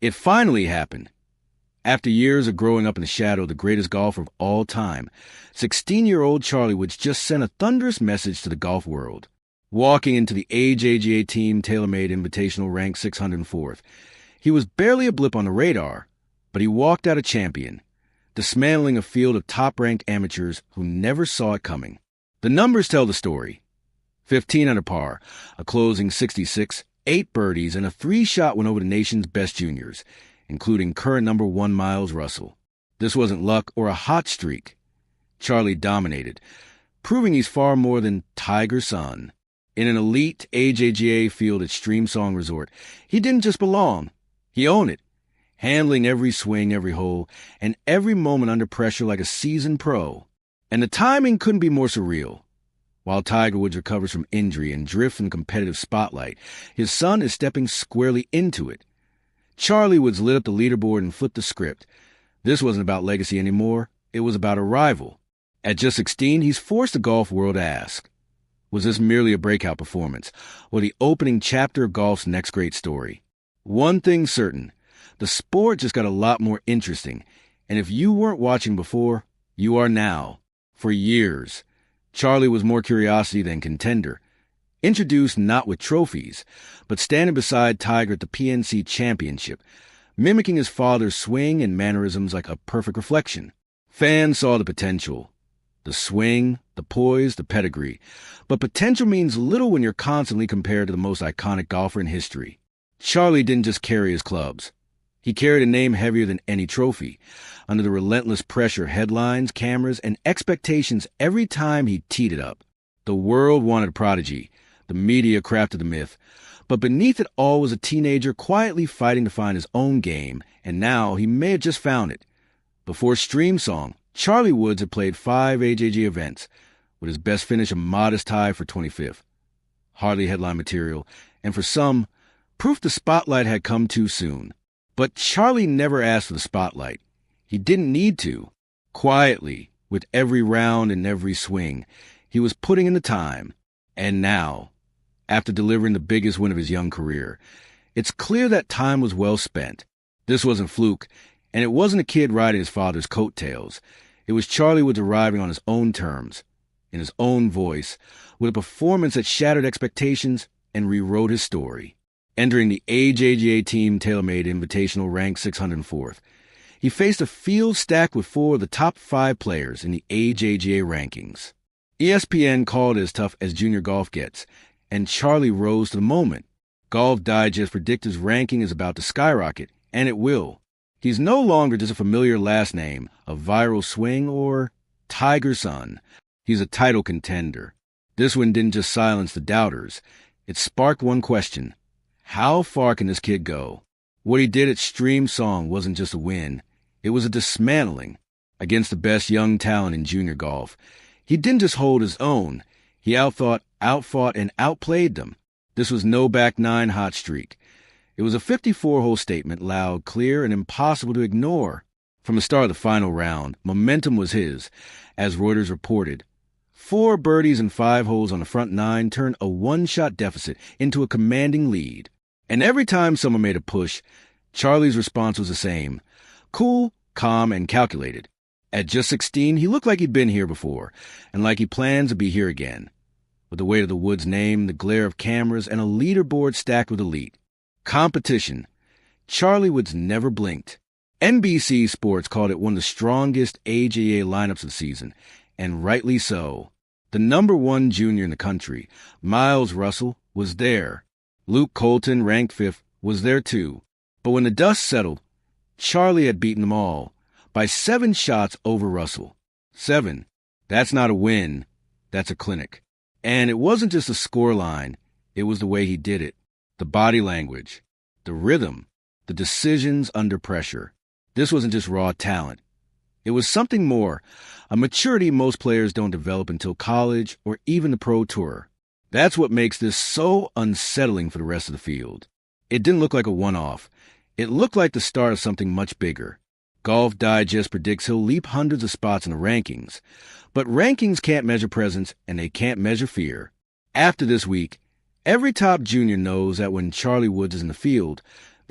It finally happened. After years of growing up in the shadow of the greatest golfer of all time, 16-year-old Charlie Woods just sent a thunderous message to the golf world. Walking into the AJGA Team TaylorMade Invitational ranked 604th, he was barely a blip on the radar, but he walked out a champion, dismantling a field of top-ranked amateurs who never saw it coming. The numbers tell the story. 15 under par, a closing 66, 8 birdies, and a 3-shot win over the nation's best juniors, including current number 1 Miles Russell. This wasn't luck or a hot streak. Charlie dominated, proving he's far more than Tiger's son. In an elite AJGA field at Streamsong Resort, he didn't just belong, he owned it, handling every swing, every hole, and every moment under pressure like a seasoned pro. And the timing couldn't be more surreal. While Tiger Woods recovers from injury and drifts from the competitive spotlight, his son is stepping squarely into it. Charlie Woods lit up the leaderboard and flipped the script. This wasn't about legacy anymore. It was about arrival. At just 16, he's forced the golf world to ask, was this merely a breakout performance, or the opening chapter of golf's next great story? One thing's certain, the sport just got a lot more interesting, and if you weren't watching before, you are now. For years, Charlie was more curiosity than contender, introduced not with trophies, but standing beside Tiger at the PNC Championship, mimicking his father's swing and mannerisms like a perfect reflection. Fans saw the potential. The swing, the poise, the pedigree. But potential means little when you're constantly compared to the most iconic golfer in history. Charlie didn't just carry his clubs. He carried a name heavier than any trophy, under the relentless pressure of headlines, cameras, and expectations every time he teed it up. The world wanted a prodigy. The media crafted the myth. But beneath it all was a teenager quietly fighting to find his own game, and now he may have just found it. Before Streamsong, Charlie Woods had played 5 AJG events, with his best finish a modest tie for 25th. Hardly headline material, and for some, proof the spotlight had come too soon. But Charlie never asked for the spotlight. He didn't need to. Quietly, with every round and every swing, he was putting in the time. And now, after delivering the biggest win of his young career, it's clear that time was well spent. This wasn't fluke, and it wasn't a kid riding his father's coattails. It was Charlie Woods arriving on his own terms, in his own voice, with a performance that shattered expectations and rewrote his story. Entering the AJGA Team TaylorMade Invitational ranked 604th, he faced a field stacked with 4 of the top 5 players in the AJGA rankings. ESPN called it as tough as junior golf gets, and Charlie rose to the moment. Golf Digest predicted his ranking is about to skyrocket, and it will. He's no longer just a familiar last name, a viral swing, or Tiger's son. He's a title contender. This one didn't just silence the doubters. It sparked one question. How far can this kid go? What he did at Streamsong wasn't just a win. It was a dismantling against the best young talent in junior golf. He didn't just hold his own. He outthought, outfought, and outplayed them. This was no back nine hot streak. It was a 54-hole statement, loud, clear, and impossible to ignore. From the start of the final round, momentum was his. As Reuters reported, 4 birdies and 5 holes on the front 9 turned a one-shot deficit into a commanding lead. And every time someone made a push, Charlie's response was the same. Cool, calm, and calculated. At just 16, he looked like he'd been here before, and like he plans to be here again. With the weight of the Woods name, the glare of cameras, and a leaderboard stacked with elite competition, Charlie Woods never blinked. NBC Sports called it one of the strongest AJA lineups of the season, and rightly so. The number 1 junior in the country, Miles Russell, was there. Luke Colton, ranked 5th, was there too. But when the dust settled, Charlie had beaten them all by 7 shots over Russell. 7. That's not a win. That's a clinic. And it wasn't just a scoreline. It was the way he did it. The body language, the rhythm, the decisions under pressure. This wasn't just raw talent. It was something more, a maturity most players don't develop until college or even the pro tour. That's what makes this so unsettling for the rest of the field. It didn't look like a one-off. It looked like the start of something much bigger. Golf Digest predicts he'll leap hundreds of spots in the rankings. But rankings can't measure presence, and they can't measure fear. After this week, every top junior knows that when Charlie Woods is in the field,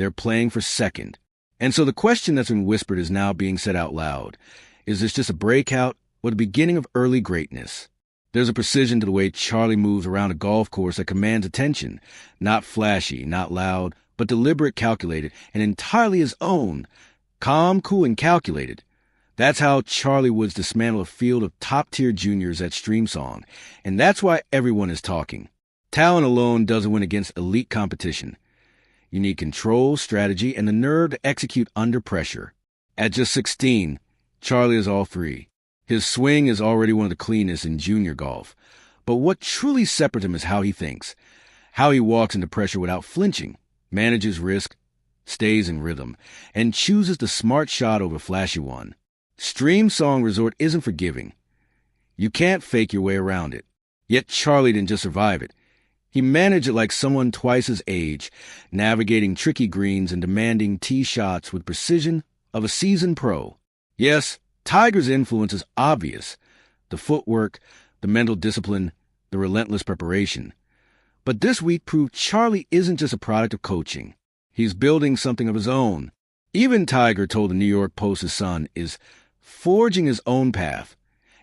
They're playing for second. And so the question that's been whispered is now being said out loud. Is this just a breakout or the beginning of early greatness? There's a precision to the way Charlie moves around a golf course that commands attention. Not flashy, not loud, but deliberate, calculated, and entirely his own. Calm, cool, and calculated. That's how Charlie Woods dismantled a field of top-tier juniors at Streamsong, and that's why everyone is talking. Talent alone doesn't win against elite competition. You need control, strategy, and the nerve to execute under pressure. At just 16, Charlie is all three. His swing is already one of the cleanest in junior golf. But what truly separates him is how he thinks, how he walks into pressure without flinching, manages risk, stays in rhythm, and chooses the smart shot over flashy one. Streamsong Resort isn't forgiving. You can't fake your way around it. Yet Charlie didn't just survive it. He managed it like someone twice his age, navigating tricky greens and demanding tee shots with precision of a seasoned pro. Yes, Tiger's influence is obvious. The footwork, the mental discipline, the relentless preparation. But this week proved Charlie isn't just a product of coaching. He's building something of his own. Even Tiger told the New York Post his son is forging his own path.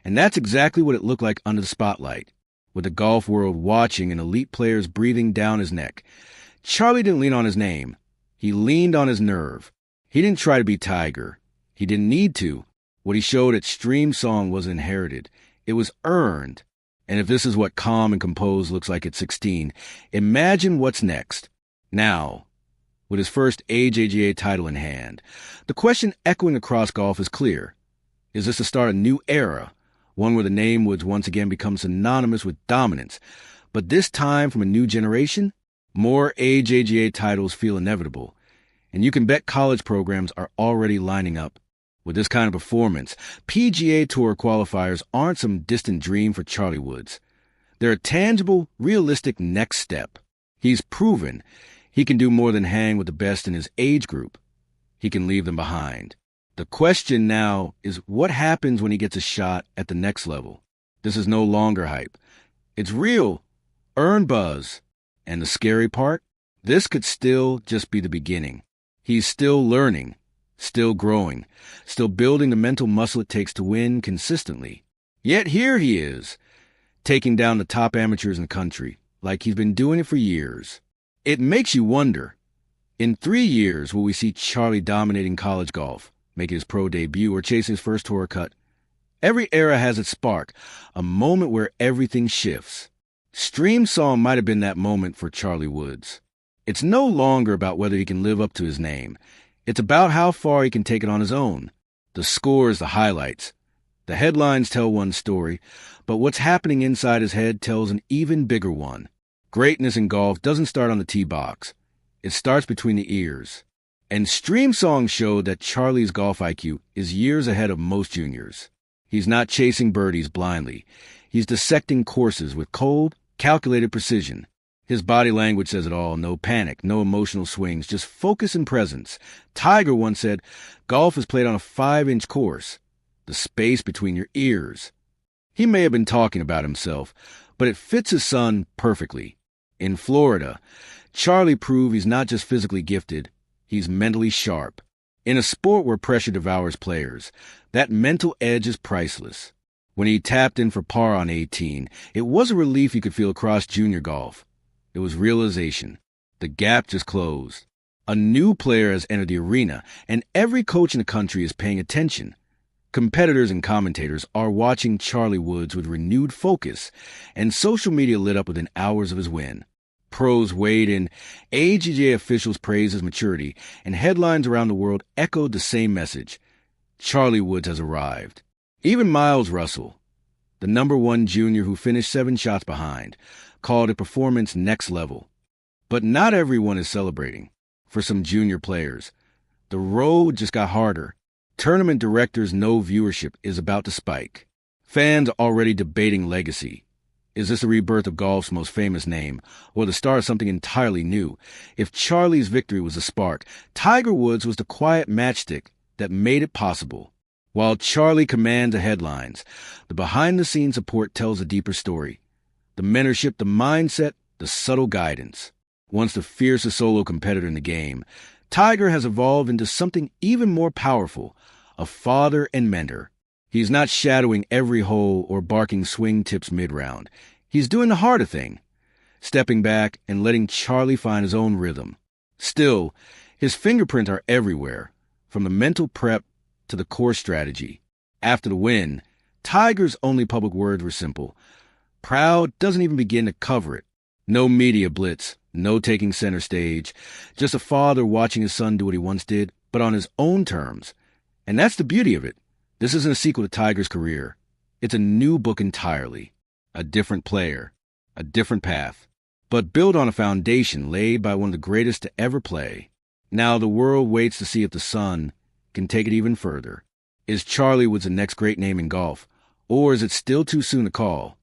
And that's exactly what it looked like under the spotlight, with the golf world watching and elite players breathing down his neck. Charlie didn't lean on his name. He leaned on his nerve. He didn't try to be Tiger. He didn't need to. What he showed at Streamsong was inherited. It was earned. And if this is what calm and composed looks like at 16, imagine what's next. Now, with his first AJGA title in hand, the question echoing across golf is clear. Is this the start of a new era? One where the name would once again become synonymous with dominance. But this time from a new generation, more AJGA titles feel inevitable. And you can bet college programs are already lining up. With this kind of performance, PGA Tour qualifiers aren't some distant dream for Charlie Woods. They're a tangible, realistic next step. He's proven he can do more than hang with the best in his age group. He can leave them behind. The question now is what happens when he gets a shot at the next level? This is no longer hype. It's real, earned buzz. And the scary part? This could still just be the beginning. He's still learning, still growing, still building the mental muscle it takes to win consistently. Yet here he is, taking down the top amateurs in the country, like he's been doing it for years. It makes you wonder, in 3 years, will we see Charlie dominating college golf, making his pro debut, or chasing his first tour cut? Every era has its spark, a moment where everything shifts. Streamsong might have been that moment for Charlie Woods. It's no longer about whether he can live up to his name. It's about how far he can take it on his own. The scores, the highlights. The headlines tell one story, but what's happening inside his head tells an even bigger one. Greatness in golf doesn't start on the tee box. It starts between the ears. And Streamsong showed that Charlie's golf IQ is years ahead of most juniors. He's not chasing birdies blindly. He's dissecting courses with cold, calculated precision. His body language says it all. No panic, no emotional swings, just focus and presence. Tiger once said, golf is played on a 5-inch course, the space between your ears. He may have been talking about himself, but it fits his son perfectly. In Florida, Charlie proved he's not just physically gifted, he's mentally sharp. In a sport where pressure devours players, that mental edge is priceless. When he tapped in for par on 18, it was a relief you could feel across junior golf. It was realization. The gap just closed. A new player has entered the arena, and every coach in the country is paying attention. Competitors and commentators are watching Charlie Woods with renewed focus, and social media lit up within hours of his win. Pros weighed in, AGA officials praised his maturity, and headlines around the world echoed the same message. Charlie Woods has arrived. Even Miles Russell, the #1 junior who finished 7 shots behind, called a performance next level. But not everyone is celebrating. For some junior players, the road just got harder. Tournament directors know viewership is about to spike. Fans are already debating legacy. Is this a rebirth of golf's most famous name, or the start of something entirely new? If Charlie's victory was a spark, Tiger Woods was the quiet matchstick that made it possible. While Charlie commands the headlines, the behind-the-scenes support tells a deeper story. The mentorship, the mindset, the subtle guidance. Once the fiercest solo competitor in the game, Tiger has evolved into something even more powerful, a father and mentor. He's not shadowing every hole or barking swing tips mid-round. He's doing the harder thing, stepping back and letting Charlie find his own rhythm. Still, his fingerprints are everywhere, from the mental prep to the course strategy. After the win, Tiger's only public words were simple. Proud doesn't even begin to cover it. No media blitz, no taking center stage, just a father watching his son do what he once did, but on his own terms. And that's the beauty of it. This isn't a sequel to Tiger's career. It's a new book entirely. A different player, a different path, but built on a foundation laid by one of the greatest to ever play. Now the world waits to see if the son can take it even further. Is Charlie Woods the next great name in golf, or is it still too soon to call?